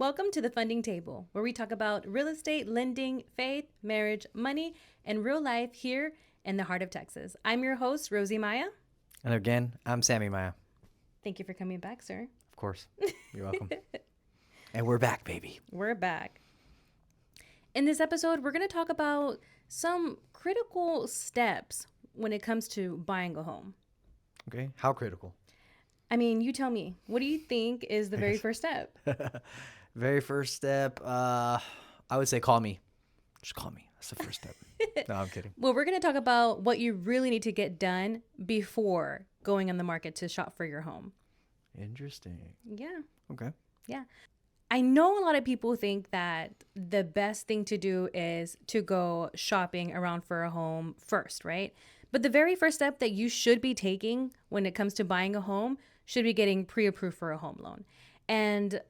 Welcome to the Funding Table, where we talk about real estate, lending, faith, marriage, money, and real life here in the heart of Texas. I'm your host, Rosie Maya. And again, I'm Sammy Maya. Thank you for coming back, sir. Of course. You're welcome. And we're back, baby. We're back. In this episode, we're going to talk about some critical steps when it comes to buying a home. Okay. How critical? I mean, you tell me. What do you think is the very first step? Very first step, I would say call me. Just call me. That's the first step. No, I'm kidding. Well, we're going to talk about what you really need to get done before going on the market to shop for your home. Interesting. Yeah. Okay. Yeah. I know a lot of people think that the best thing to do is to go shopping around for a home first, right? But the very first step that you should be taking when it comes to buying a home should be getting pre-approved for a home loan. And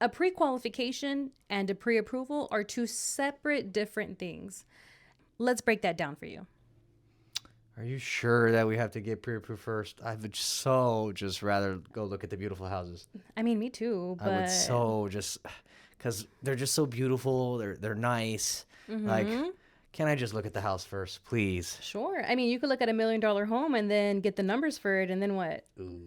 a pre-qualification and a pre-approval are two separate, different things. Let's break that down for you. Are you sure that we have to get pre-approved first? I would just rather go look at the beautiful houses. I mean, me too, but... I would because they're just so beautiful. They're nice. Mm-hmm. Like, can I just look at the house first, please? Sure. I mean, you could look at $1 million home and then get the numbers for it, and then what? Ooh.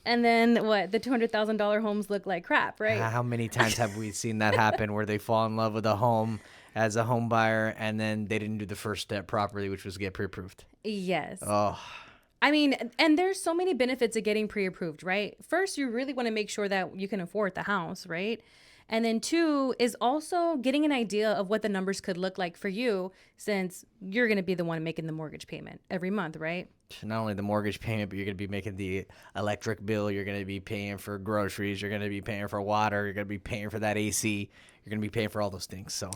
And then what? The $200,000 homes look like crap, right? How many times have we seen that happen where they fall in love with a home as a home buyer and then they didn't do the first step properly, which was get pre-approved? Yes. Oh, I mean, and there's so many benefits of getting pre-approved, right? First, you really want to make sure that you can afford the house, right? And then two is also getting an idea of what the numbers could look like for you, since you're going to be the one making the mortgage payment every month, right? not only the mortgage payment, but you're going to be making the electric bill. You're going to be paying for groceries. You're going to be paying for water. You're going to be paying for that AC. You're going to be paying for all those things. So,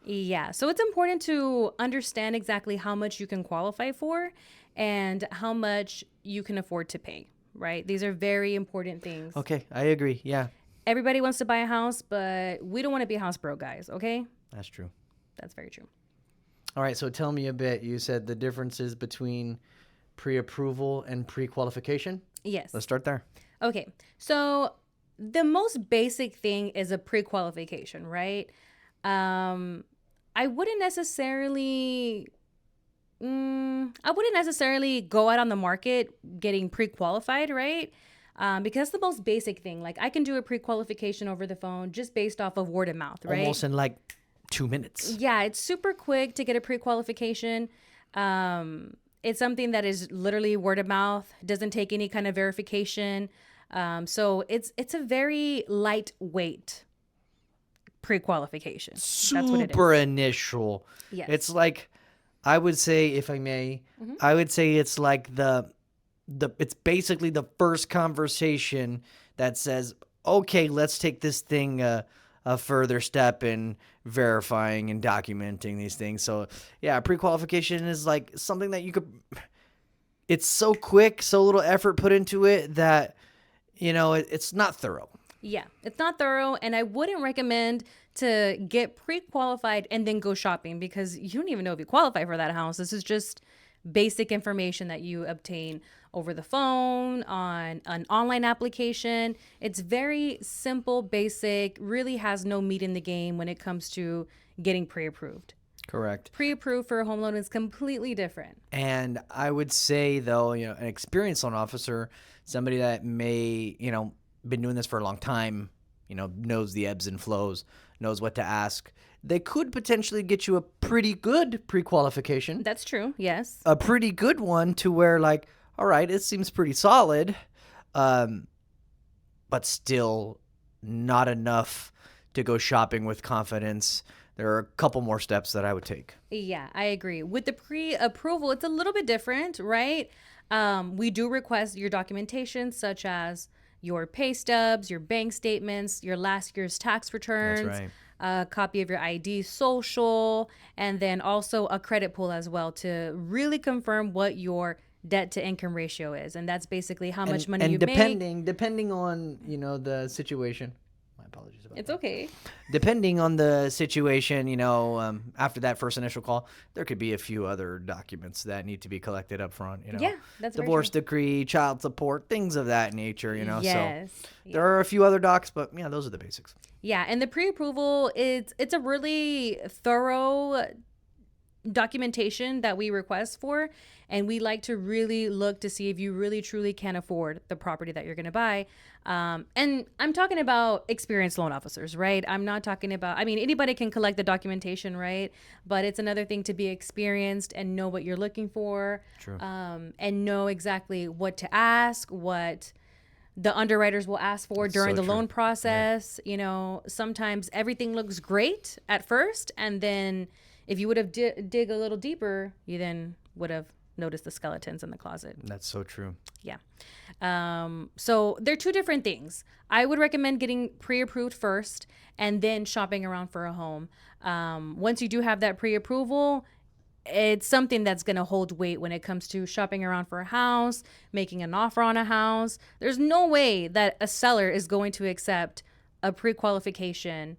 yeah. So it's important to understand exactly how much you can qualify for and how much you can afford to pay, right? These are very important things. okay, I agree. Yeah, Everybody wants to buy a house, but we don't want to be house broke guys, okay? that's true. That's very true. All right, so tell me a bit. You said the differences between pre-approval and pre-qualification. Yes. Let's start there. Okay. So the most basic thing is a pre-qualification, right? I wouldn't necessarily go out on the market getting pre-qualified, right? Because that's the most basic thing. Like I can do a pre-qualification over the phone just based off of word of mouth, right? Almost in like 2 minutes. Yeah, it's super quick to get a pre-qualification. It's something that is literally word of mouth, doesn't take any kind of verification. So it's a very lightweight pre-qualification. That's what it is. Super initial. Yes. It's like, I would say, if I may, I would say it's like it's basically the first conversation that says, okay, let's take this thing a further step in verifying and documenting these things. So yeah, pre-qualification is like something that it's so quick, so little effort put into it that, it's not thorough. Yeah, it's not thorough, and I wouldn't recommend to get pre-qualified and then go shopping because you don't even know if you qualify for that house. This is just basic information that you obtain over the phone, on an online application. It's very simple, basic, really has no meat in the game when it comes to getting pre-approved. Correct. Pre-approved for a home loan is completely different. And I would say, though, an experienced loan officer, somebody that may, been doing this for a long time, knows the ebbs and flows, knows what to ask, they could potentially get you a pretty good pre-qualification. That's true, yes. A pretty good one to where, like, all right, it seems pretty solid, but still not enough to go shopping with confidence. There are a couple more steps that I would take. Yeah, I agree. With the pre-approval, it's a little bit different, right? We do request your documentation, such as your pay stubs, your bank statements, your last year's tax returns, That's right. a copy of your ID, social, and then also a credit pull as well to really confirm what your debt to income ratio is. And that's basically how much money you make. Depending on, the situation. My apologies about It's that. okay. Depending on the situation, after that first initial call, there could be a few other documents that need to be collected up front, Yeah, that's very divorce true. decree, child support, things of that nature, So Yes. there Yeah. are a few other docs, but yeah, those are the basics. Yeah, and the pre-approval it's a really thorough documentation that we request for, and we like to really look to see if you really truly can afford the property that you're going to buy. And I'm talking about experienced loan officers, right? I'm not talking about, I mean, anybody can collect the documentation, right? But it's another thing to be experienced and know what you're looking for. True. And know exactly what to ask, what the underwriters will ask for during So the true. loan process. Sometimes everything looks great at first, and then if you would have dig a little deeper, you then would have noticed the skeletons in the closet. That's so true. Yeah. So they're two different things. I would recommend getting pre-approved first and then shopping around for a home. Once you do have that pre-approval, it's something that's going to hold weight when it comes to shopping around for a house, making an offer on a house. There's no way that a seller is going to accept a pre-qualification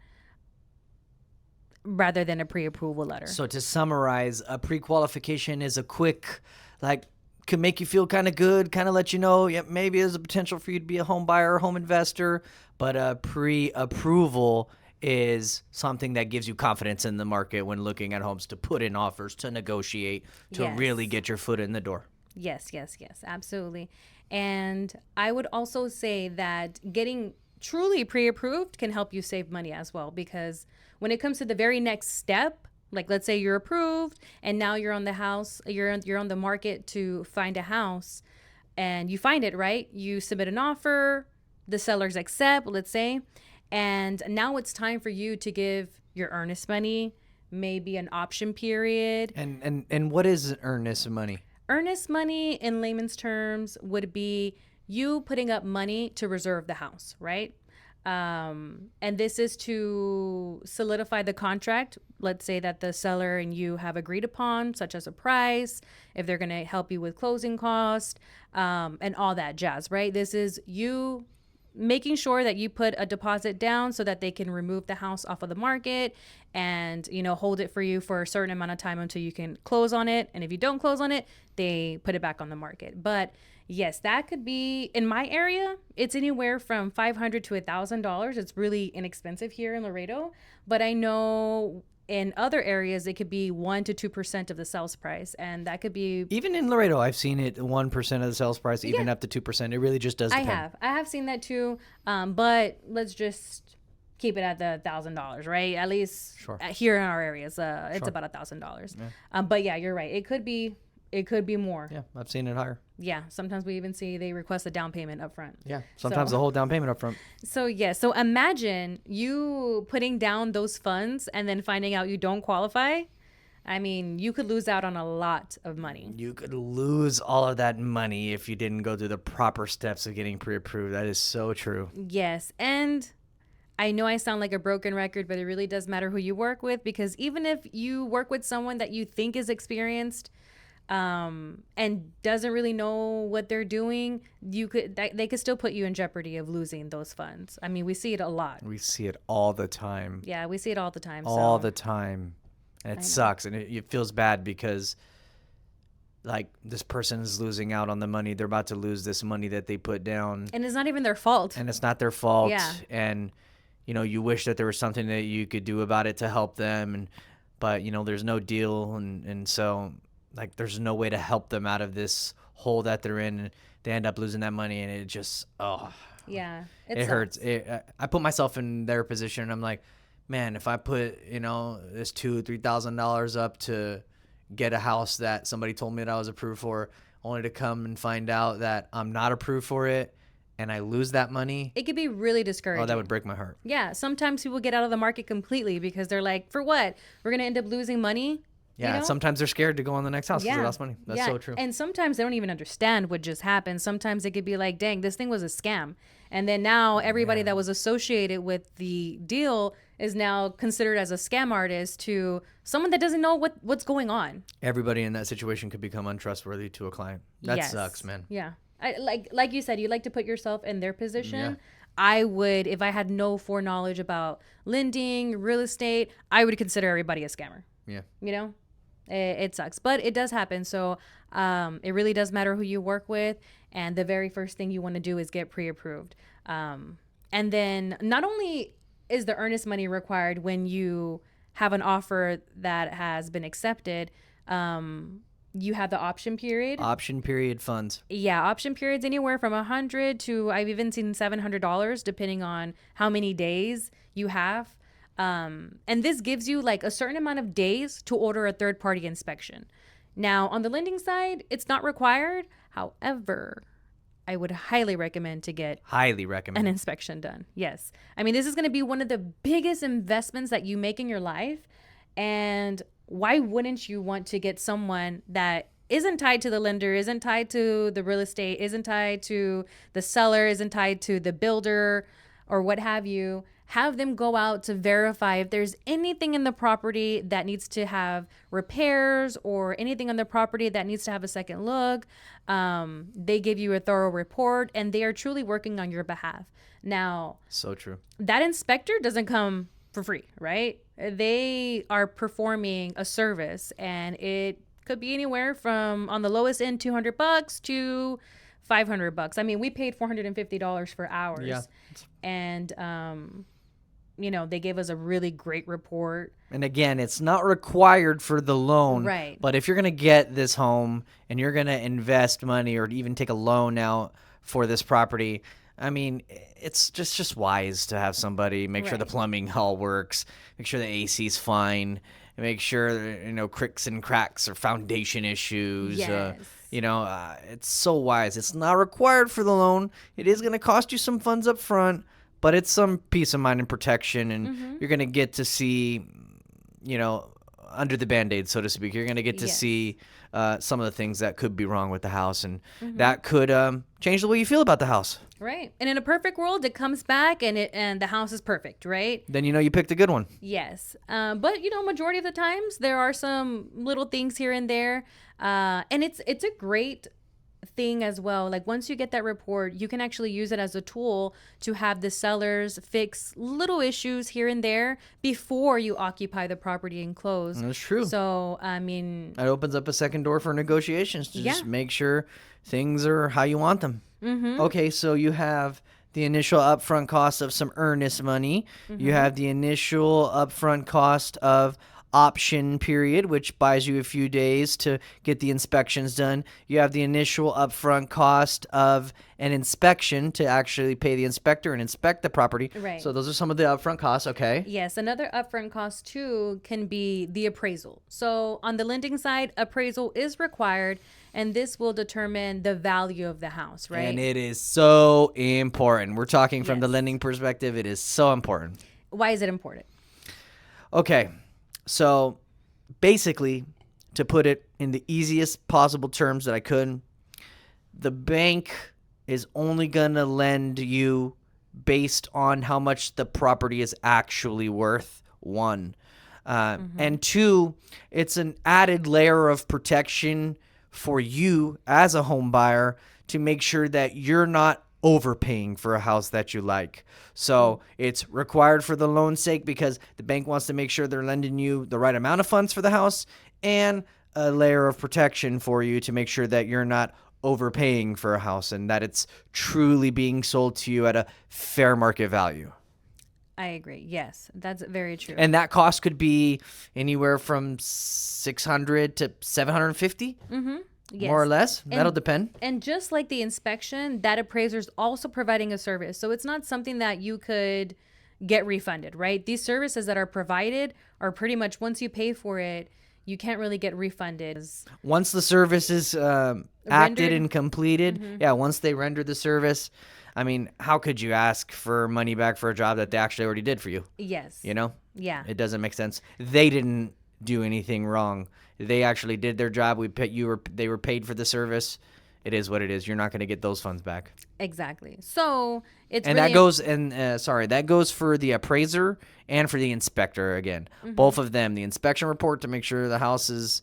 rather than a pre-approval letter. So to summarize, a pre-qualification is a quick, can make you feel kind of good, kind of let you know, yeah, maybe there's a potential for you to be a home buyer or home investor, but a pre-approval is something that gives you confidence in the market when looking at homes, to put in offers, to negotiate, to Yes. really get your foot in the door. Yes, absolutely. And I would also say that getting truly pre-approved can help you save money as well, because when it comes to the very next step, like let's say you're approved and now you're on the market to find a house, and you find it, right? You submit an offer, the sellers accept, let's say, and now it's time for you to give your earnest money, maybe an option period. And what is earnest money? Earnest money, in layman's terms, would be you putting up money to reserve the house, right? And this is to solidify the contract. Let's say that the seller and you have agreed upon, such as a price, if they're going to help you with closing costs, and all that jazz, right? This is you making sure that you put a deposit down so that they can remove the house off of the market and hold it for you for a certain amount of time until you can close on it. And if you don't close on it, they put it back on the market. But yes, that could be, in my area, it's anywhere from $500 to $1,000. It's really inexpensive here in Laredo, but I know in other areas it could be 1% to 2% of the sales price, and that could be. Even in Laredo, I've seen it 1% of the sales price, even up to 2%. It really just does depend. I have seen that too, but let's just keep it at the $1,000, right? At least here in our areas, it's about $1,000. But yeah, you're right. It could be more. Yeah, I've seen it higher. Yeah, sometimes we even see they request a down payment up front. Yeah, sometimes the whole down payment up front. So yeah, so imagine you putting down those funds and then finding out you don't qualify. I mean, you could lose out on a lot of money. You could lose all of that money if you didn't go through the proper steps of getting pre-approved. That is so true. Yes, and I know I sound like a broken record, but it really does matter who you work with, because even if you work with someone that you think is experienced, and doesn't really know what they're doing, they could still put you in jeopardy of losing those funds. I mean, we see it a lot. We see it all the time. Yeah, we see it all the time. All the time. And it sucks. And it feels bad because, this person is losing out on the money. They're about to lose this money that they put down. And it's not even their fault. And it's not their fault. Yeah. And, you wish that there was something that you could do about it to help them. But, there's no deal. And so... there's no way to help them out of this hole that they're in, and they end up losing that money, and it just, yeah, it hurts. I put myself in their position, and I'm like, man, if I put, this $2,000-$3,000 up to get a house that somebody told me that I was approved for, only to come and find out that I'm not approved for it, and I lose that money. It could be really discouraging. Oh, that would break my heart. Yeah, sometimes people get out of the market completely because they're like, for what? We're going to end up losing money? Yeah, and sometimes they're scared to go on the next house because they lost money. That's so true. And sometimes they don't even understand what just happened. Sometimes it could be like, dang, this thing was a scam. And then now everybody that was associated with the deal is now considered as a scam artist to someone that doesn't know what's going on. Everybody in that situation could become untrustworthy to a client. That sucks, man. Yeah. Like you said, you like to put yourself in their position. I would, if I had no foreknowledge about lending, real estate, I would consider everybody a scammer. Yeah. You know, it sucks, but it does happen. So it really does matter who you work with. And the very first thing you want to do is get pre-approved. And then not only is the earnest money required when you have an offer that has been accepted, you have the option period. Option period funds. Yeah, option periods anywhere from $100 to I've even seen $700, depending on how many days you have. And this gives you like a certain amount of days to order a third party inspection. Now, on the lending side, it's not required. However, I would highly recommend to get Highly an recommend. inspection done. Yes. I mean, this is going to be one of the biggest investments that you make in your life. And why wouldn't you want to get someone that isn't tied to the lender, isn't tied to the real estate, isn't tied to the seller, isn't tied to the builder or what have you? Have them go out to verify if there's anything in the property that needs to have repairs or anything on the property that needs to have a second look. They give you a thorough report and they are truly working on your behalf. Now, So true. that inspector doesn't come for free, right? They are performing a service and it could be anywhere from on the lowest end $200 to $500. I mean, we paid $450 for ours. Yeah. And they gave us a really great report. And again, it's not required for the loan. Right. But if you're going to get this home and you're going to invest money or even take a loan out for this property, I mean, it's just wise to have somebody make sure the Right. plumbing all works, make sure the AC's fine, and make sure, cricks and cracks or foundation issues. Yes. It's so wise. It's not required for the loan. It is going to cost you some funds up front, but it's some peace of mind and protection, and you're going to get to see, under the Band-Aid, so to speak. You're going to get to Yes. see some of the things that could be wrong with the house, and that could change the way you feel about the house. Right. And in a perfect world, it comes back and the house is perfect, right? Then you picked a good one. Yes. But majority of the times there are some little things here and there. And it's a great thing as well. Like once you get that report, you can actually use it as a tool to have the sellers fix little issues here and there before you occupy the property and close. That's true. So, I mean, It opens up a second door for negotiations to just Yeah. make sure things are how you want them. Okay, so you have the initial upfront cost of some earnest money. You have the initial upfront cost of option period, which buys you a few days to get the inspections done. You have the initial upfront cost of an inspection to actually pay the inspector and inspect the property. Right. So those are some of the upfront costs, okay? yes, another upfront cost too can be the appraisal. So on the lending side, appraisal is required, and this will determine the value of the house, right? And it is so important. We're talking from the Yes. lending perspective. It is so important. Why is it important? Okay, so basically, to put it in the easiest possible terms that I could, the bank is only going to lend you based on how much the property is actually worth, one. And two, it's an added layer of protection for you as a home buyer to make sure that you're not overpaying for a house that you like. So it's required for the loan's sake because the bank wants to make sure they're lending you the right amount of funds for the house, and a layer of protection for you to make sure that you're not overpaying for a house and that it's truly being sold to you at a fair market value. I agree. Yes, that's very true. And that cost could be anywhere from 600 to 750, Yes. more or less. That'll depend. And just like the inspection, that appraiser's also providing a service. So it's not something that you could get refunded, right? These services that are provided are pretty much once you pay for it, you can't really get refunded. Once the service is acted Rendered? and completed, once they render the service, I mean, how could you ask for money back for a job that they actually already did for you? Yes. Yeah. It doesn't make sense. They didn't do anything wrong. They actually did their job. They were paid for the service. It is what it is. You're not going to get those funds back. Exactly. So it's And really that goes for the appraiser and for the inspector again. Both of them, the inspection report to make sure the house is,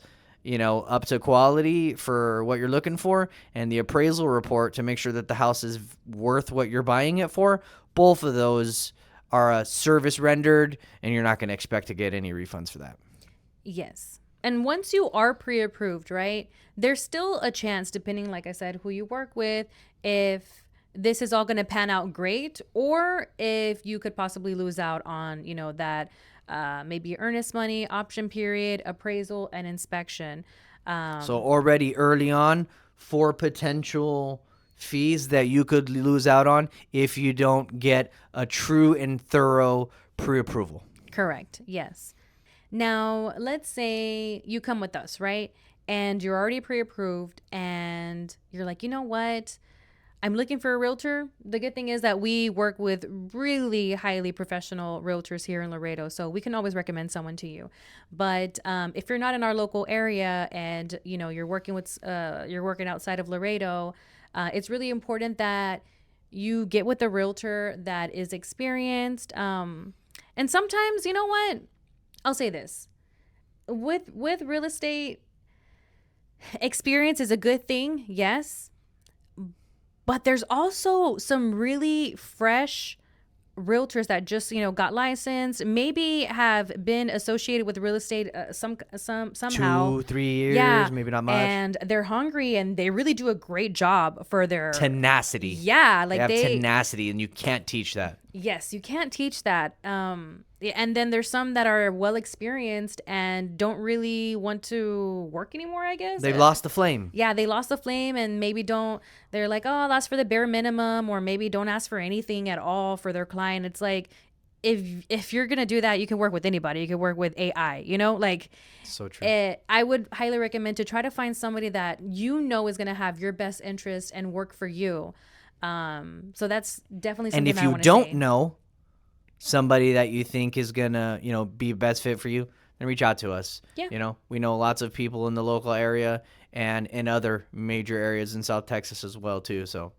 up to quality for what you're looking for, and the appraisal report to make sure that the house is worth what you're buying it for. both of those are a service rendered, and you're not going to expect to get any refunds for that. Yes. And once you are pre-approved, right, there's still a chance, depending, like I said, who you work with, if this is all going to pan out great, or if you could possibly lose out on, that maybe earnest money, option period, appraisal, and inspection. So already early on, 4 potential fees that you could lose out on if you don't get a true and thorough pre-approval. Correct. Yes. Now, let's say you come with us, right? And you're already pre approved, and you're like, you know what? I'm looking for a realtor. The good thing is that we work with really highly professional realtors here in Laredo, so we can always recommend someone to you. But if you're not in our local area and you're working outside of Laredo, it's really important that you get with a realtor that is experienced. And sometimes, you know what? I'll say this: with real estate, experience is a good thing, yes, but there's also some really fresh realtors that just got licensed, maybe have been associated with real estate somehow. 2-3 Yeah, years, maybe not much. and they're hungry and they really do a great job for their Tenacity. yeah, They like have tenacity, and you can't teach that. yes, you can't teach that. And then there's some that are well experienced and don't really want to work anymore, I guess. They've lost the flame. Yeah, they lost the flame and maybe they're like, oh, I'll ask for the bare minimum, or maybe don't ask for anything at all for their client. It's like, if you're going to do that, you can work with anybody. You can work with AI, like So true. I would highly recommend to try to find somebody that is going to have your best interest and work for you. So that's definitely something And if I you want to don't say. know somebody that you think is gonna, be best fit for you, then reach out to us. Yeah. We know lots of people in the local area and in other major areas in South Texas as well too. So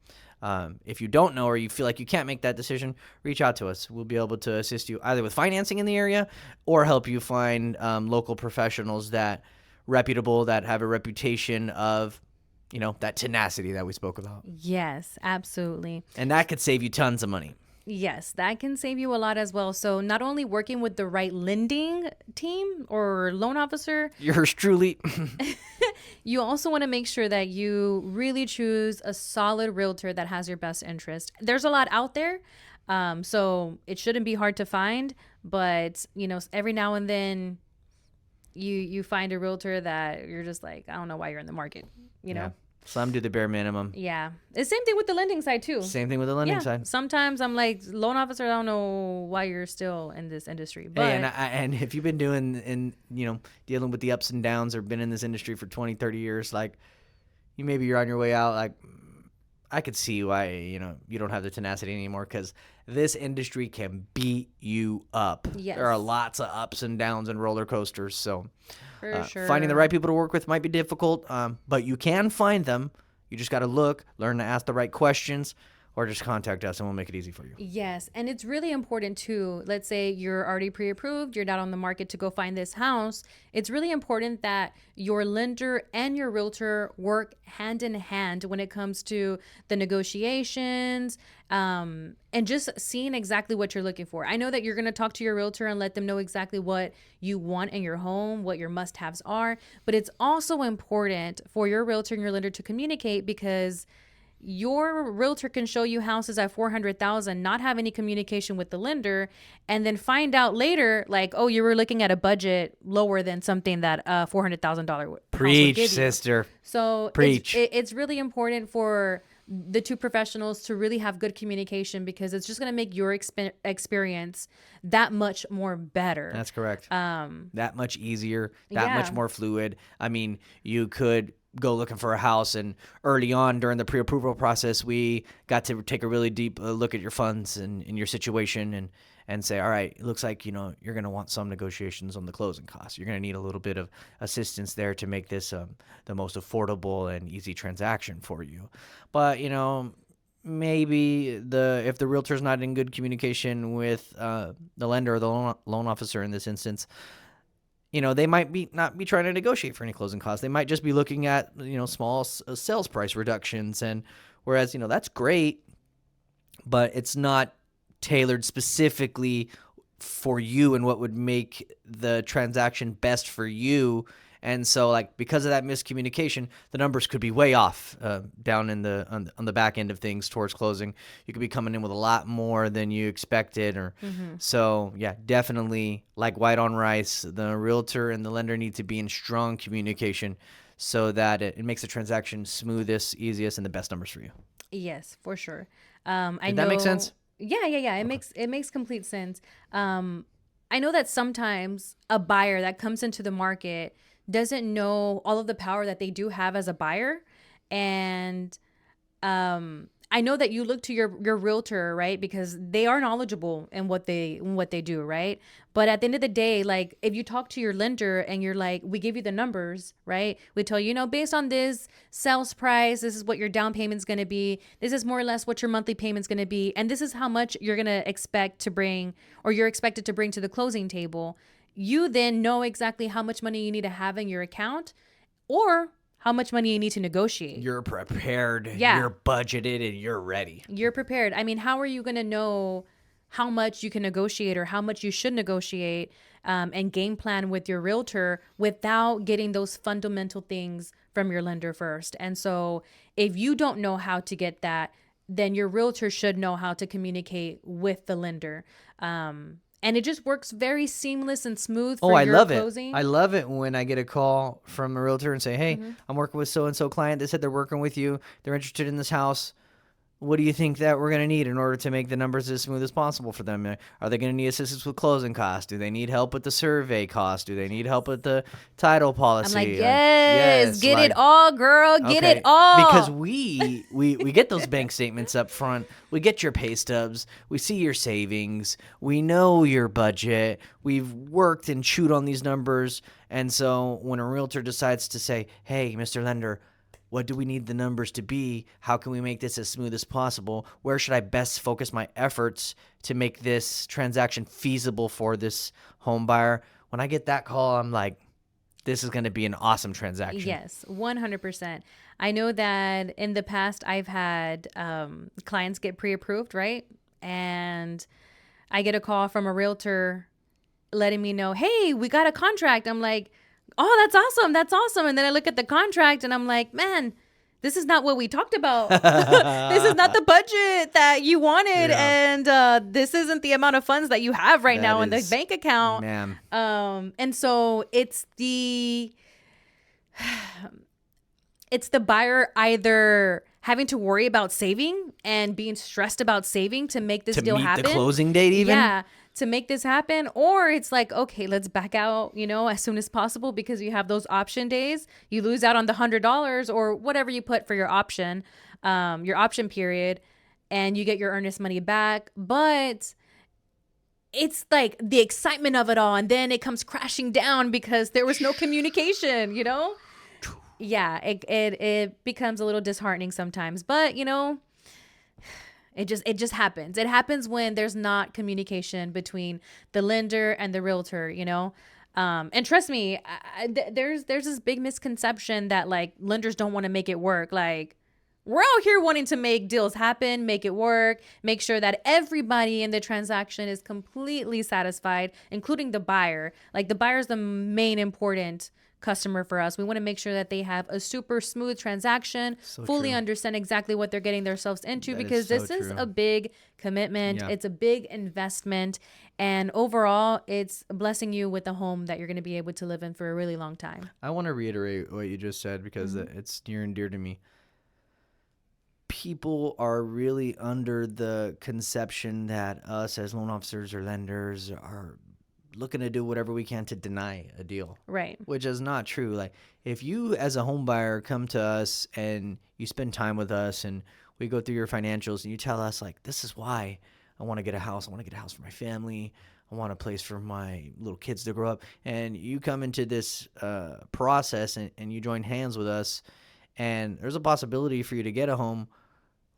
if you don't know, or you feel like you can't make that decision, reach out to us. We'll be able to assist you either with financing in the area or help you find local professionals that reputable, that have a reputation of, that tenacity that we spoke about. Yes, absolutely. And that could save you tons of money. Yes, that can save you a lot as well. So not only working with the right lending team or loan officer, Yours truly. you also want to make sure that you really choose a solid realtor that has your best interest. There's a lot out there, so it shouldn't be hard to find. But every now and then, you find a realtor that you're just like, I don't know why you're in the market. Yeah. Some do the bare minimum. Yeah. The same thing with the lending side too. Same thing with the lending side. Sometimes I'm like, loan officer, I don't know why you're still in this industry. But Hey, and if you've been dealing with the ups and downs, or been in this industry for 20, 30 years, like maybe you're on your way out, like I could see why, you don't have the tenacity anymore, because this industry can beat you up. Yes. There are lots of ups and downs and roller coasters. So for sure. finding the right people to work with might be difficult, but you can find them. You just got to look, learn to ask the right questions, or just contact us and we'll make it easy for you. Yes. And it's really important too. Let's say you're already pre-approved, you're not on the market to go find this house. It's really important that your lender and your realtor work hand in hand when it comes to the negotiations, and just seeing exactly what you're looking for. I know that you're going to talk to your realtor and let them know exactly what you want in your home, what your must-haves are, but it's also important for your realtor and your lender to communicate, because your realtor can show you houses at 400,000, not have any communication with the lender, and then find out later, like, oh, you were looking at a budget lower than something that $400,000 house would Preach, give you. sister. So Preach. It's really important for the two professionals to really have good communication, because it's just going to make your experience that much more better. That's correct. That much easier, that much more fluid. I mean, you could go looking for a house, and early on during the pre-approval process, we got to take a really deep look at your funds and your situation, and say, all right, it looks like you're going to want some negotiations on the closing costs. You're going to need a little bit of assistance there to make this the most affordable and easy transaction for you. But maybe if the realtor's not in good communication with the lender or the loan officer in this instance, they might not be trying to negotiate for any closing costs. They might just be looking at, small sales price reductions. And whereas, that's great, but it's not tailored specifically for you and what would make the transaction best for you. And so, like, because of that miscommunication, the numbers could be way off down in the on the back end of things towards closing. You could be coming in with a lot more than you expected, or so. Yeah, definitely, like white on rice, the realtor and the lender need to be in strong communication so that it makes the transaction smoothest, easiest, and the best numbers for you. Yes, for sure. I Did that make know. sense? Yeah. It makes complete sense. I know that sometimes a buyer that comes into the market doesn't know all of the power that they do have as a buyer, and I know that you look to your realtor, right? Because they are knowledgeable in what they do, right? But at the end of the day, like if you talk to your lender and you're like, we give you the numbers, right? We tell you, based on this sales price, this is what your down payment's going to be. This is more or less what your monthly payment's going to be, and this is how much you're going to expect to bring, or you're expected to bring to the closing table. You then know exactly how much money you need to have in your account, or how much money you need to negotiate. You're prepared, Yeah, you're budgeted, and you're ready. you're prepared. I mean, how are you going to know how much you can negotiate or how much you should negotiate, and game plan with your realtor without getting those fundamental things from your lender first? And so, if you don't know how to get that, then your realtor should know how to communicate with the lender. And it just works very seamless and smooth Oh, for I your love it. closing. I love it when I get a call from a realtor and say, hey, I'm working with so-and-so client. They said they're working with you. They're interested in this house. What do you think that we're going to need in order to make the numbers as smooth as possible for them? Are they going to need assistance with closing costs? Do they need help with the survey cost? Do they need help with the title I'm like, policy? yes, Yes, get it like, all, girl, get it okay, because all. we get those bank statements up front. We get your pay stubs. We see your savings. We know your budget. We've worked and chewed on these numbers. And so when a realtor decides to say, hey, Mr. Lender, what do we need the numbers to be? How can we make this as smooth as possible? Where should I best focus my efforts to make this transaction feasible for this home buyer? When I get that call, I'm like, this is going to be an awesome transaction. Yes, 100%. I know that in the past I've had clients get pre-approved, right? And I get a call from a realtor letting me know, hey, we got a contract. I'm like, oh, that's awesome. That's awesome. And then I look at the contract and I'm like, man, this is not what we talked about. This is not the budget that you wanted. Yeah. And this isn't the amount of funds that you have right That now in the is, bank account. ma'am. And so it's the buyer either having to worry about saving and being stressed about saving to make this To deal meet happen. the closing date, even? Yeah, to make this happen. Or it's like, okay, let's back out, as soon as possible, because you have those option days. You lose out on the $100 or whatever you put for your option period, and you get your earnest money back. But it's like the excitement of it all, and then it comes crashing down because there was no communication. Yeah, it becomes a little disheartening sometimes, but it just happens. It happens when there's not communication between the lender and the realtor. And trust me, there's this big misconception that like lenders don't want to make it work. Like, we're out here wanting to make deals happen, make it work, make sure that everybody in the transaction is completely satisfied, including the buyer. Like, the buyer is the main important customer for us. We want to make sure that they have a super smooth transaction, fully true. understand exactly what they're getting themselves into, That is because so this is true. a big commitment. Yeah. It's a big investment. And overall, it's blessing you with a home that you're going to be able to live in for a really long time. I want to reiterate what you just said because it's near and dear to me. People are really under the conception that us as loan officers or lenders are looking to do whatever we can to deny a deal, Right. which is not true. Like, if you as a home buyer come to us and you spend time with us and we go through your financials and you tell us, like, this is why I want to get a house. I want to get a house for my family. I want a place for my little kids to grow up. And you come into this process and you join hands with us, and there's a possibility for you to get a home.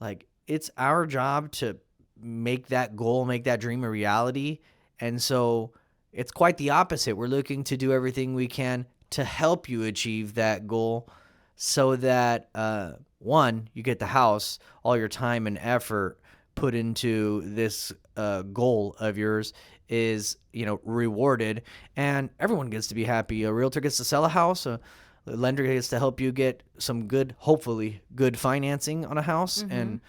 Like, it's our job to make that goal, make that dream a reality. And so it's quite the opposite. We're looking to do everything we can to help you achieve that goal so that, one, you get the house, all your time and effort, put into this goal of yours is, rewarded, and everyone gets to be happy. A realtor gets to sell a house. The lender gets to help you get some good, hopefully good financing on a house. And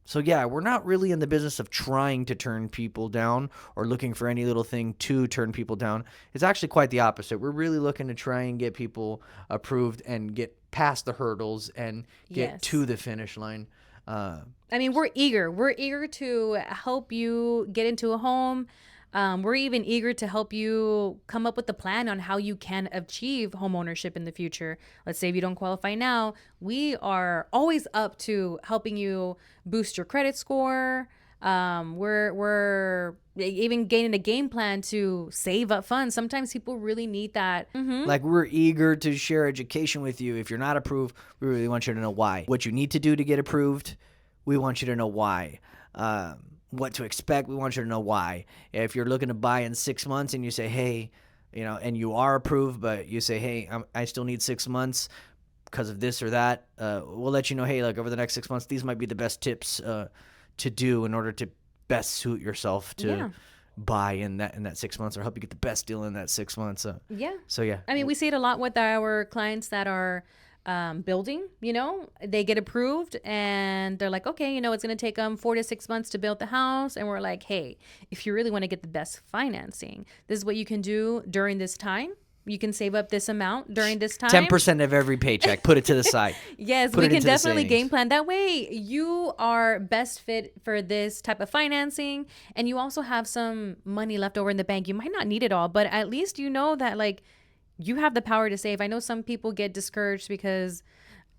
so, yeah, we're not really in the business of trying to turn people down or looking for any little thing to turn people down. It's actually quite the opposite. We're really looking to try and get people approved and get past the hurdles and get Yes. to the finish line. I mean, we're eager. We're eager to help you get into a home. We're even eager to help you come up with a plan on how you can achieve home ownership in the future. Let's say if you don't qualify now, we are always up to helping you boost your credit score. We're even gaining a game plan to save up funds. Sometimes people really need that. Like, we're eager to share education with you. If you're not approved, we really want you to know why. What you need to do to get approved, we want you to know why. What to expect, we want you to know why. If you're looking to buy in 6 months and you say, hey, and you are approved, but you say, hey, I still need 6 months because of this or that, we'll let you know, hey, like over the next 6 months, these might be the best tips to do in order to best suit yourself to buy in that 6 months, or help you get the best deal in that 6 months. Yeah. So yeah. I mean, we see it a lot with our clients that are building, they get approved and they're like, okay, it's going to take them 4 to 6 months to build the house. And we're like, hey, if you really want to get the best financing, this is what you can do during this time. You can save up this amount during this time. 10% of every paycheck, put it to the side. Yes, Put we it can into the definitely savings. game plan. That way you are best fit for this type of financing, and you also have some money left over in the bank. You might not need it all, but at least you know that like you have the power to save. I know some people get discouraged because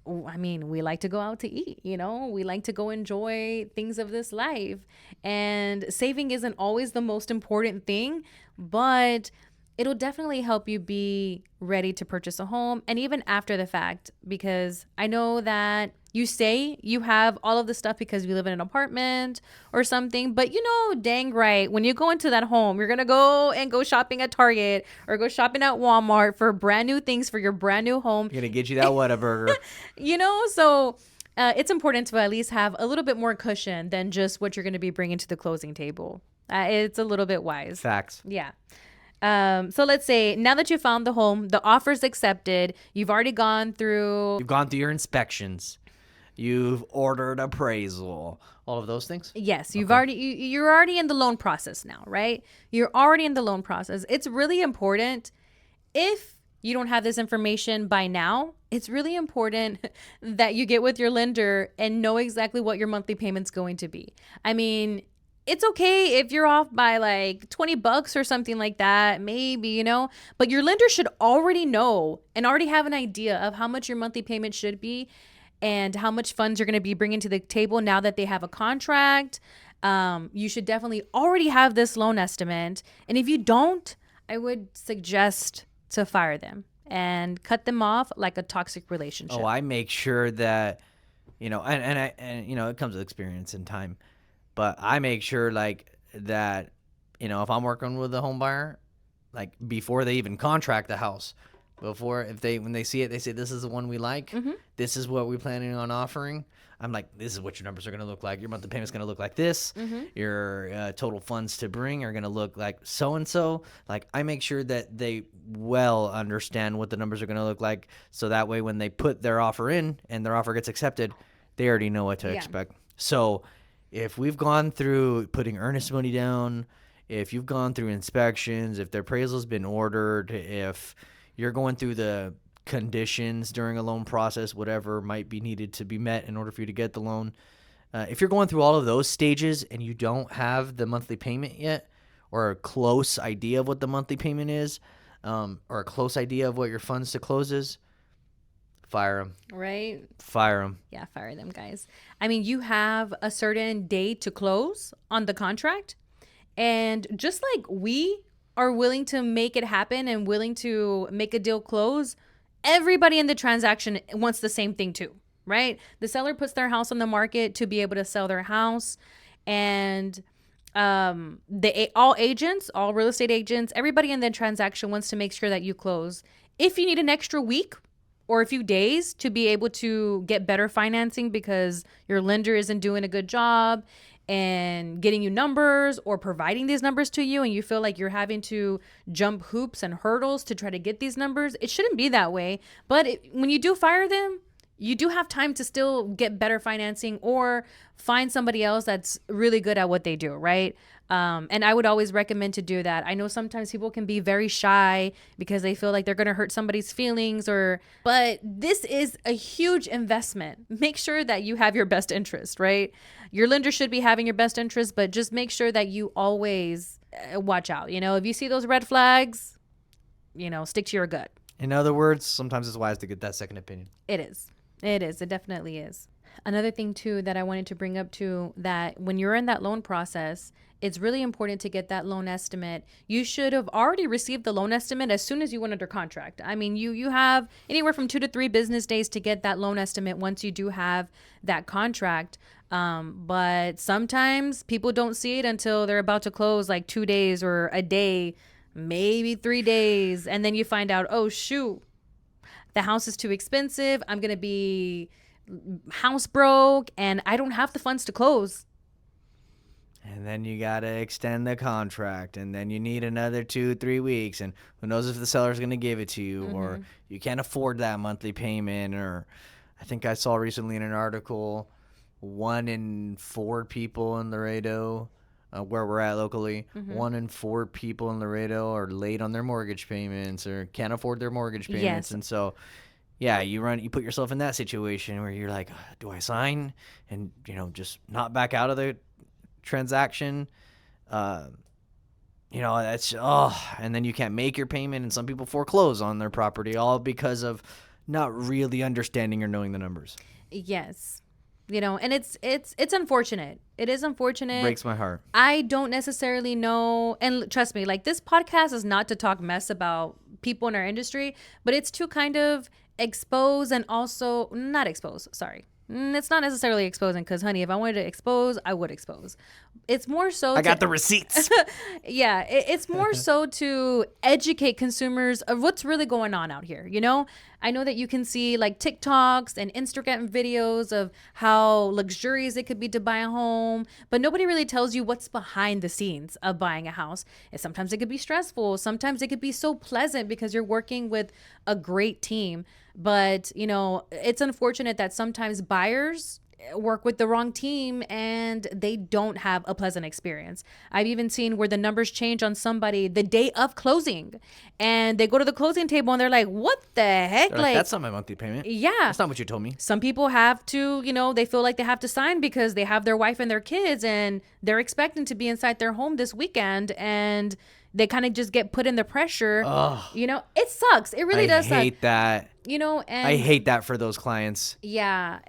we like to go out to eat, we like to go enjoy things of this life. And saving isn't always the most important thing, but it'll definitely help you be ready to purchase a home and even after the fact, because I know that you say you have all of the stuff because you live in an apartment or something, but dang right, when you go into that home, you're going to go shopping at Target or go shopping at Walmart for brand new things for your brand new home. You're going to get you that Whataburger. So it's important to at least have a little bit more cushion than just what you're going to be bringing to the closing table. It's a little bit wise. Facts. Yeah. So let's say now that you found the home, the offer's accepted, you've already gone through. You've gone through your inspections. You've ordered appraisal. All of those things? Yes, you're already in the loan process now, right? You're already in the loan process. It's really important. If you don't have this information by now, it's really important that you get with your lender and know exactly what your monthly payment's going to be. I mean, it's okay if you're off by like $20 or something like that, maybe, but your lender should already know and already have an idea of how much your monthly payment should be and how much funds you're going to be bringing to the table now that they have a contract. You should definitely already have this loan estimate. And if you don't, I would suggest to fire them and cut them off like a toxic relationship. Oh, I make sure that, it comes with experience and time. But I make sure like that, if I'm working with a home buyer, like before they even contract the house, when they see it, they say, this is the one we like. This is what we're planning on offering. I'm like, this is what your numbers are going to look like. Your monthly payment's going to look like this. Your total funds to bring are going to look like so-and-so. Like, I make sure that they well understand what the numbers are going to look like. So that way, when they put their offer in and their offer gets accepted, they already know what to expect. So if we've gone through putting earnest money down, if you've gone through inspections, if the appraisal's been ordered, if you're going through the conditions during a loan process, whatever might be needed to be met in order for you to get the loan. If you're going through all of those stages and you don't have the monthly payment yet, or a close idea of what the monthly payment is, or a close idea of what your funds to close is, fire them. Right? Fire them. Yeah, fire them, guys. I mean, you have a certain date to close on the contract. And just like we are willing to make it happen and willing to make a deal close, everybody in the transaction wants the same thing too, right? The seller puts their house on the market to be able to sell their house. And all agents, all real estate agents, everybody in the transaction wants to make sure that you close. If you need an extra week, or a few days to be able to get better financing because your lender isn't doing a good job and getting you numbers or providing these numbers to you, and you feel like you're having to jump hoops and hurdles to try to get these numbers. It shouldn't be that way. But when you do fire them, you do have time to still get better financing or find somebody else that's really good at what they do, right? And I would always recommend to do that. I know sometimes people can be very shy because they feel like they're going to hurt somebody's feelings, but this is a huge investment. Make sure that you have your best interest, right? Your lender should be having your best interest, but just make sure that you always watch out. If you see those red flags, stick to your gut. In other words, sometimes it's wise to get that second opinion. It is. It is. It definitely is. Another thing too that I wanted to bring up too, that when you're in that loan process, it's really important to get that loan estimate. You should have already received the loan estimate as soon as you went under contract. I mean, you have anywhere from 2 to 3 business days to get that loan estimate once you do have that contract. But sometimes people don't see it until they're about to close, like 2 days or a day, maybe 3 days. And then you find out, oh, shoot, the house is too expensive. I'm going to be house broke and I don't have the funds to close. And then you got to extend the contract, and then you need another 2-3 weeks, and who knows if the seller's going to give it to you, or you can't afford that monthly payment. Or I think I saw recently in an article, 1 in 4 people in Laredo, where we're at locally, 1 in 4 people in Laredo are late on their mortgage payments or can't afford their mortgage payments. Yes. And so, yeah, you put yourself in that situation where you're like, do I sign and, just not back out of the transaction? That's and then you can't make your payment, and some people foreclose on their property all because of not really understanding or knowing the numbers. Yes. And it's unfortunate. It is unfortunate. Breaks my heart. I don't necessarily know, and trust me, like, this podcast is not to talk mess about people in our industry, but it's to kind of expose and also not expose. Sorry. It's not necessarily exposing, because, honey, if I wanted to expose, I would expose. It's more so I got the receipts. Yeah, it's more so to educate consumers of what's really going on out here. I know that you can see like TikToks and Instagram videos of how luxurious it could be to buy a home, but nobody really tells you what's behind the scenes of buying a house. And sometimes it could be stressful. Sometimes it could be so pleasant because you're working with a great team. But, it's unfortunate that sometimes buyers work with the wrong team and they don't have a pleasant experience. I've even seen where the numbers change on somebody the day of closing, and they go to the closing table and they're like, what the heck? Like, that's not my monthly payment. Yeah. That's not what you told me. Some people have to, they feel like they have to sign because they have their wife and their kids and they're expecting to be inside their home this weekend, and they kind of just get put in the pressure. Ugh. It sucks. It really does suck. I hate that. And I hate that for those clients. Yeah,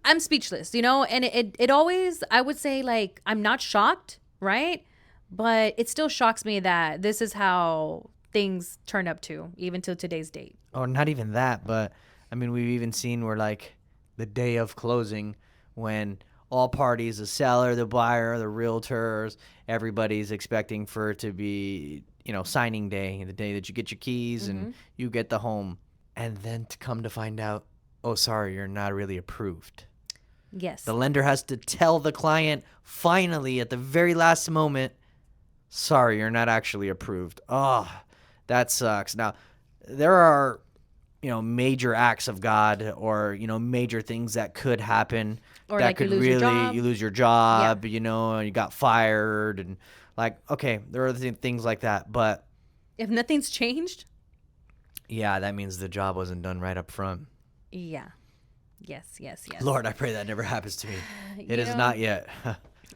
I'm speechless, and it always, I would say, like, I'm not shocked, right? But it still shocks me that this is how things turn up to, even till today's date. Or not even that, but I mean, we've even seen where, like, the day of closing, when all parties, the seller, the buyer, the realtors, everybody's expecting for it to be, signing day, the day that you get your keys and you get the home. And then to come to find out, oh, sorry, you're not really approved. Yes. The lender has to tell the client, finally, at the very last moment, sorry, you're not actually approved. Oh, that sucks. Now, there are, major acts of God, or, major things that could happen. Or that like could you lose your job. You lose your job, you got fired, and like, okay, there are things like that. But if nothing's changed, yeah, that means the job wasn't done right up front. Yeah. Yes. Lord, I pray that never happens to me. It is not yet.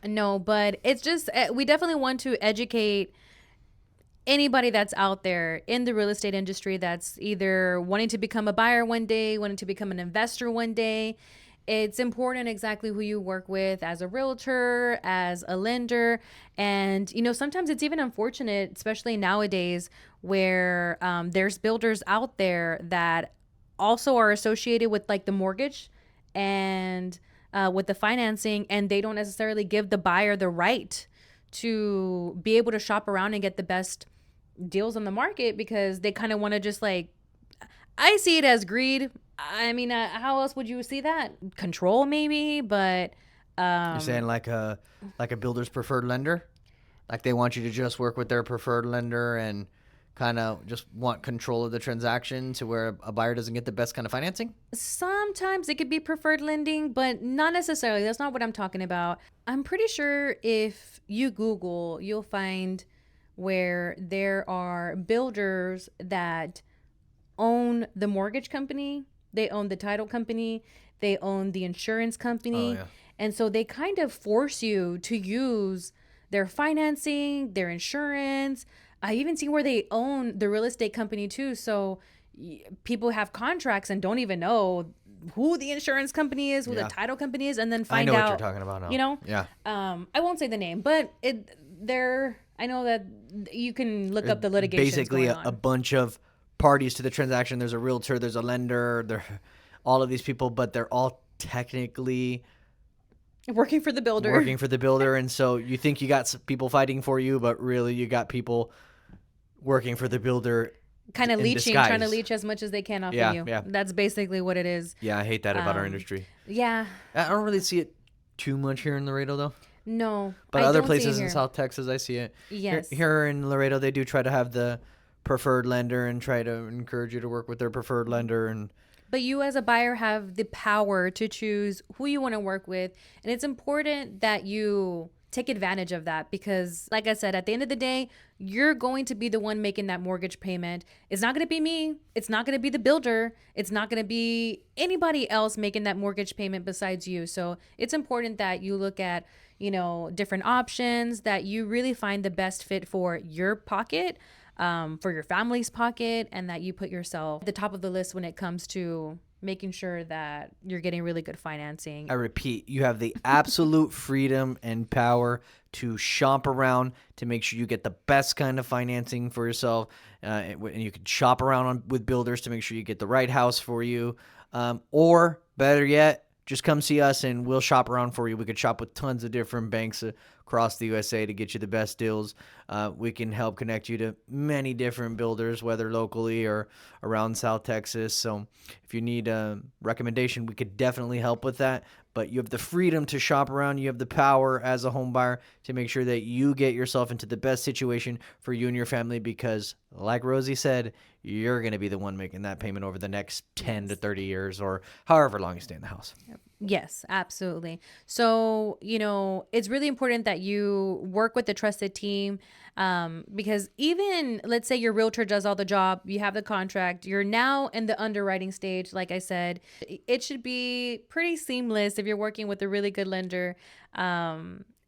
No, but it's just, we definitely want to educate anybody that's out there in the real estate industry that's either wanting to become a buyer one day, wanting to become an investor one day. It's important exactly who you work with as a realtor, as a lender. And, sometimes it's even unfortunate, especially nowadays, where there's builders out there that also are associated with like the mortgage and with the financing, and they don't necessarily give the buyer the right to be able to shop around and get the best deals on the market, because they kind of want to just like, I see it as greed. I mean, how else would you see that? Control, maybe, but You're saying like a builder's preferred lender? Like they want you to just work with their preferred lender and kind of just want control of the transaction to where a buyer doesn't get the best kind of financing? sometimes it could be preferred lending, but not necessarily. That's not what I'm talking about. I'm pretty sure if you Google, you'll find where there are builders that own the mortgage company, they own the title company, they own the insurance Oh, company. yeah. And so they kind of force you to use their financing, their insurance. I even see where they own the real estate company too. So people have contracts and don't even know who the insurance company is, who the Yeah. title company is, and then I find know what you're out, talking about you now. know, Yeah. I won't say the name, but I know that you can look up the litigations Basically going a on. bunch of parties to the transaction. There's a realtor, there's a lender, there all of these people, but they're all technically Working for the builder. working for the builder. And so you think you got people fighting for you, but really you got people working for the builder Kind of in leeching, trying to disguise. leech as much as they can off of Yeah, you. yeah. That's basically what it is. Yeah, I hate that about our Um, industry. yeah, I don't really see it too much here in Laredo, though. no, But I other don't see it places in here. South Texas, I see it. Here, Yes. here in Laredo, they do try to have the preferred lender and try to encourage you to work with their preferred lender. And But you, as a buyer, have the power to choose who you want to work with. And it's important that you take advantage of that because, like I said, at the end of the day, you're going to be the one making that mortgage payment. It's not going to be me. It's not going to be the builder. It's not going to be anybody else making that mortgage payment besides you. So it's important that you look at, different options, that you really find the best fit for your pocket, for your family's pocket, and that you put yourself at the top of the list when it comes to making sure that you're getting really good financing. I repeat, you have the absolute freedom and power to shop around to make sure you get the best kind of financing for yourself. And you can shop around with builders to make sure you get the right house for you. Or better yet, just come see us and we'll shop around for you. We could shop with tons of different banks across the USA to get you the best deals. We can help connect you to many different builders, whether locally or around South Texas. So if you need a recommendation, we could definitely help with that. But you have the freedom to shop around. You have the power as a home buyer to make sure that you get yourself into the best situation for you and your family because, like Rosie said, you're going to be the one making that payment over the next 10 to 30 years or however long you stay in the house. Yes, absolutely. So, it's really important that you work with a trusted team, because even let's say your realtor does all the job, you have the contract, you're now in the underwriting stage. Like I said, it should be pretty seamless if you're working with a really good lender.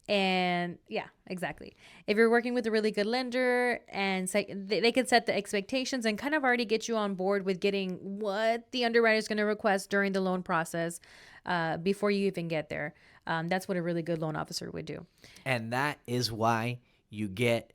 And yeah, exactly. If you're working with a really good lender and say they can set the expectations and kind of already get you on board with getting what the underwriter is going to request during the loan process, before you even get there. That's what a really good loan officer would do. And that is why you get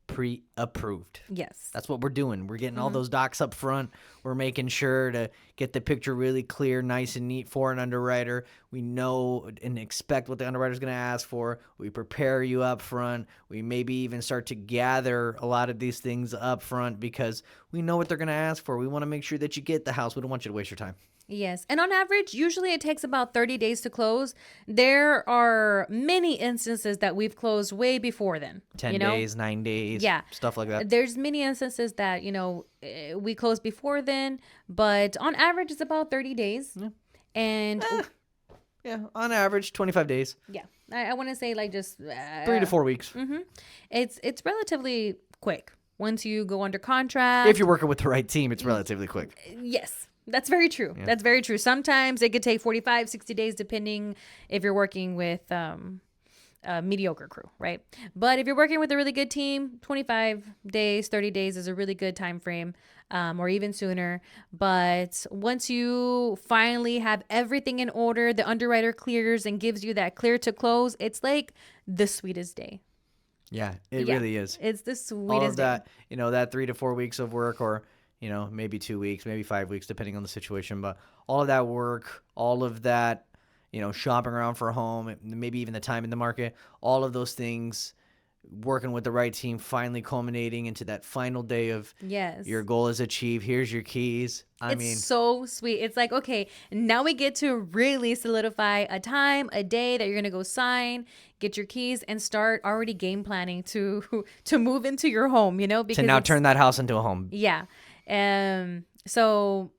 pre-approved. Yes. That's what we're doing. We're getting all those docs up front. We're making sure to get the picture really clear, nice and neat for an underwriter. We know and expect what the underwriter's going to ask for. We prepare you up front. We maybe even start to gather a lot of these things up front because we know what they're going to ask for. We want to make sure that you get the house. We don't want you to waste your time. Yes. And on average, usually it takes about 30 days to close. There are many instances that we've closed way before then. 10 days, 9 days, Yeah. stuff like that. There's many instances that, we close before then, but on average, it's about 30 days. Yeah. And Yeah, on average, 25 days, yeah, I want to say like just 3 to 4 weeks. it's relatively quick once you go under contract. If you're working with the right team, it's relatively quick. Yes, that's very true. That's very true. Sometimes it could take 45, 60 days, depending if you're working with a mediocre crew, right? But if you're working with a really good team, 25 days, 30 days is a really good time frame, or even sooner. But once you finally have everything in order, the underwriter clears and gives you that clear to close, it's like the sweetest day. Yeah, it Yeah, really is. it's the All of sweetest day. that, that 3 to 4 weeks of work or, maybe 2 weeks, maybe 5 weeks, depending on the situation. But all of that work, all of that, shopping around for a home, maybe even the time in the market, all of those things working with the right team, finally culminating into that final day of your Yes. goal is achieved. Here's your keys. I It's mean, so sweet. It's like, okay, now we get to really solidify a time, a day that you're gonna go sign, get your keys, and start already game planning to to move into your home, to because now it's turn that house into a home. yeah. So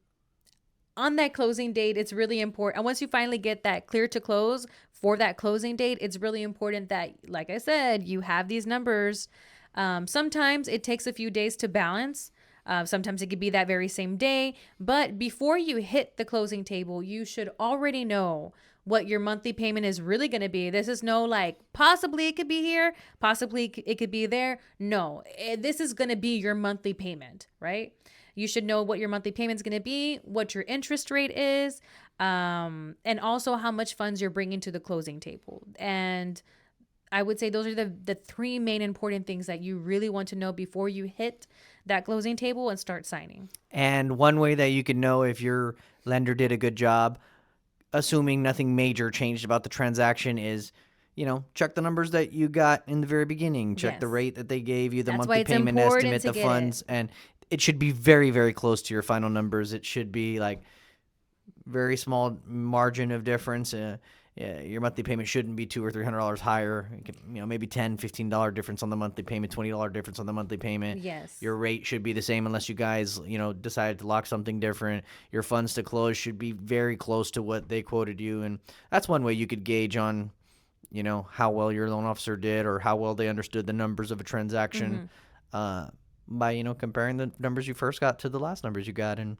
on that closing date, it's really important. And once you finally get that clear to close for that closing date, it's really important that, like I said, you have these numbers. Sometimes it takes a few days to balance. Sometimes it could be that very same day. But before you hit the closing table, you should already know what your monthly payment is really going to be. This is no like, possibly it could be here, possibly it could be there. No, this is going to be your monthly payment, right? You should know what your monthly payment is going to be, what your interest rate is, and also how much funds you're bringing to the closing table. And I would say those are the three main important things that you really want to know before you hit that closing table and start signing. And one way that you can know if your lender did a good job, assuming nothing major changed about the transaction, is, check the numbers that you got in the very beginning, check the Yes. rate that they gave you, the That's why monthly it's payment important estimate, to the get it. funds, and it should be very, very close to your final numbers. It should be like very small margin of difference. Yeah, your monthly payment shouldn't be $200 or $300 higher. Maybe $10, $15 difference on the monthly payment, $20 difference on the monthly payment. Yes. Your rate should be the same unless you guys, decided to lock something different. Your funds to close should be very close to what they quoted you, and that's one way you could gauge on, how well your loan officer did or how well they understood the numbers of a transaction, by comparing the numbers you first got to the last numbers you got. And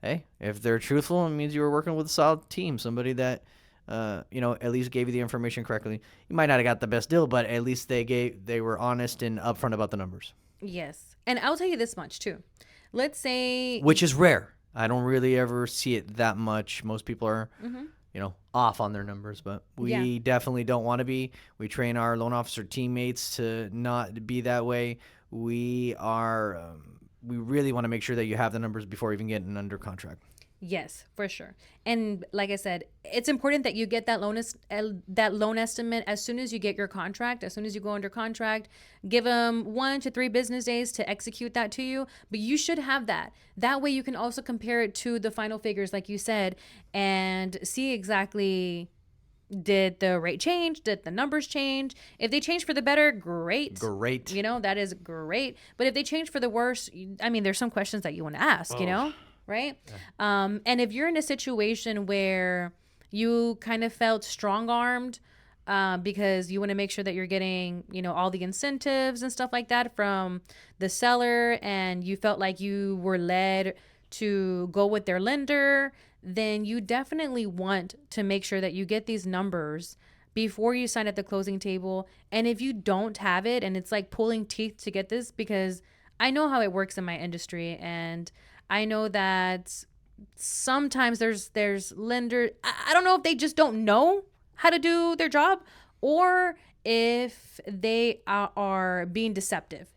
hey, if they're truthful, it means you were working with a solid team, somebody that, at least gave you the information correctly. You might not have got the best deal, but at least they were honest and upfront about the numbers, Yes. And I'll tell you this much too. Let's say, which is rare. I don't really ever see it that much. Most people are, off on their numbers, but yeah. we definitely don't want to be. We train our loan officer teammates to not be that way. We are, we really want to make sure that you have the numbers before even getting under contract. Yes, for sure. And like I said, it's important that you get that loan estimate as soon as you get your contract, as soon as you go under contract. Give them 1 to 3 business days to execute that to you, but you should have that. That way you can also compare it to the final figures, like you said, and see exactly, did the rate change? Did the numbers change? If they change for the better, great. Great. That is great. But if they change for the worse, I mean, there's some questions that you want to ask, right? And if you're in a situation where you kind of felt strong armed, because you want to make sure that you're getting, all the incentives and stuff like that from the seller, and you felt like you were led to go with their lender, then you definitely want to make sure that you get these numbers before you sign at the closing table. And if you don't have it, and it's like pulling teeth to get this, because I know how it works in my industry, and I know that sometimes there's lender. I don't know if they just don't know how to do their job, or if they are being deceptive.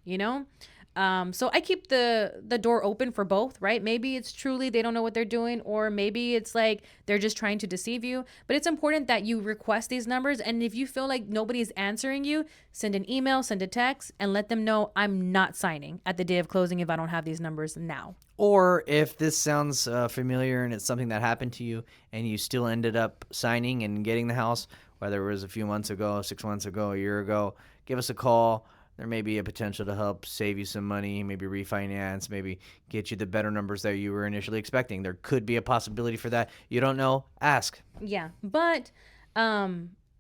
So I keep the door open for both, right? Maybe it's truly they don't know what they're doing, or maybe it's like they're just trying to deceive you. But it's important that you request these numbers, and if you feel like nobody's answering you, send an email, send a text, and let them know I'm not signing at the day of closing if I don't have these numbers now. Or if this sounds familiar and it's something that happened to you and you still ended up signing and getting the house, whether it was a few months ago, 6 months ago, a year ago, give us a call. There may be a potential to help save you some money, maybe refinance, maybe get you the better numbers that you were initially expecting. There could be a possibility for that. You don't know? Ask. Yeah, but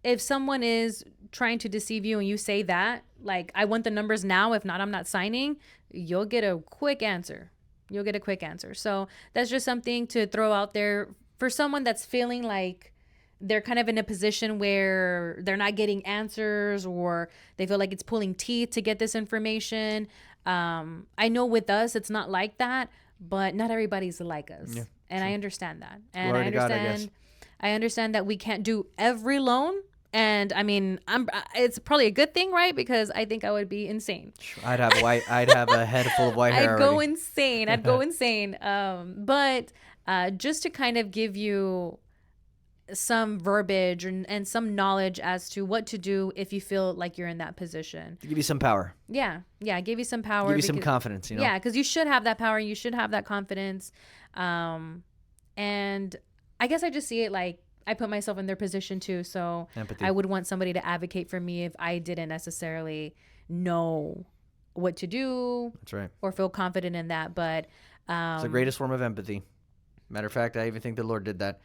if someone is trying to deceive you and you say that, like, I want the numbers now, if not, I'm not signing, you'll get a quick answer. So that's just something to throw out there for someone that's feeling like they're kind of in a position where they're not getting answers, or they feel like it's pulling teeth to get this information. I know with us, it's not like that, but not everybody's like us. Yeah, and sure. I understand that. And Glory to God, I guess. I understand that we can't do every loan. And I mean, it's probably a good thing, right? Because I think I would be insane. I'd have a head full of white hair I'd go already. insane. But just to kind of give you some verbiage and some knowledge as to what to do if you feel like you're in that position. To give you some power. Yeah. Yeah. Give you some power. Give you some confidence, Yeah. Because you should have that power. You should have that confidence. And I guess I just see it like I put myself in their position too. So Empathy. I would want somebody to advocate for me if I didn't necessarily know what to do. That's right. Or feel confident in that. But it's the greatest form of empathy. Matter of fact, I even think the Lord did that.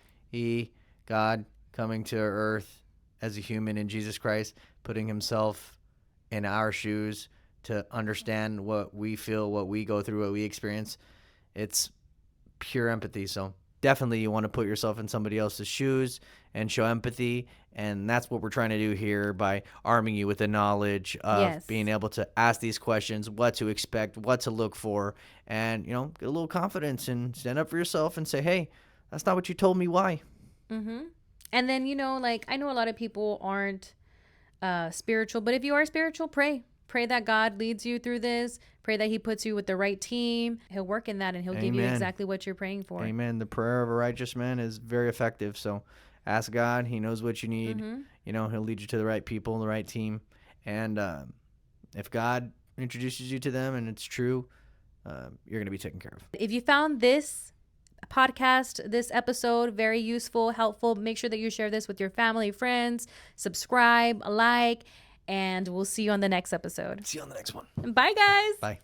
God coming to earth as a human in Jesus Christ, putting himself in our shoes to understand what we feel, what we go through, what we experience. It's pure empathy. So definitely you want to put yourself in somebody else's shoes and show empathy. And that's what we're trying to do here by arming you with the knowledge of being able to ask these questions, what to expect, what to look for, and, get a little confidence and stand up for yourself and say, hey, that's not what you told me. Why? Mm-hmm. And then, like I know a lot of people aren't spiritual, but if you are spiritual, pray. Pray that God leads you through this. Pray that he puts you with the right team. He'll work in that and he'll give you exactly what you're praying for. Amen. The prayer of a righteous man is very effective. So ask God. He knows what you need. Mm-hmm. He'll lead you to the right people, the right team. And if God introduces you to them and it's true, you're going to be taken care of. If you found this podcast, this episode very useful, helpful, make sure that you share this with your family, friends, subscribe, like, and we'll see you on the next episode. See you on the next one. Bye, guys. Bye.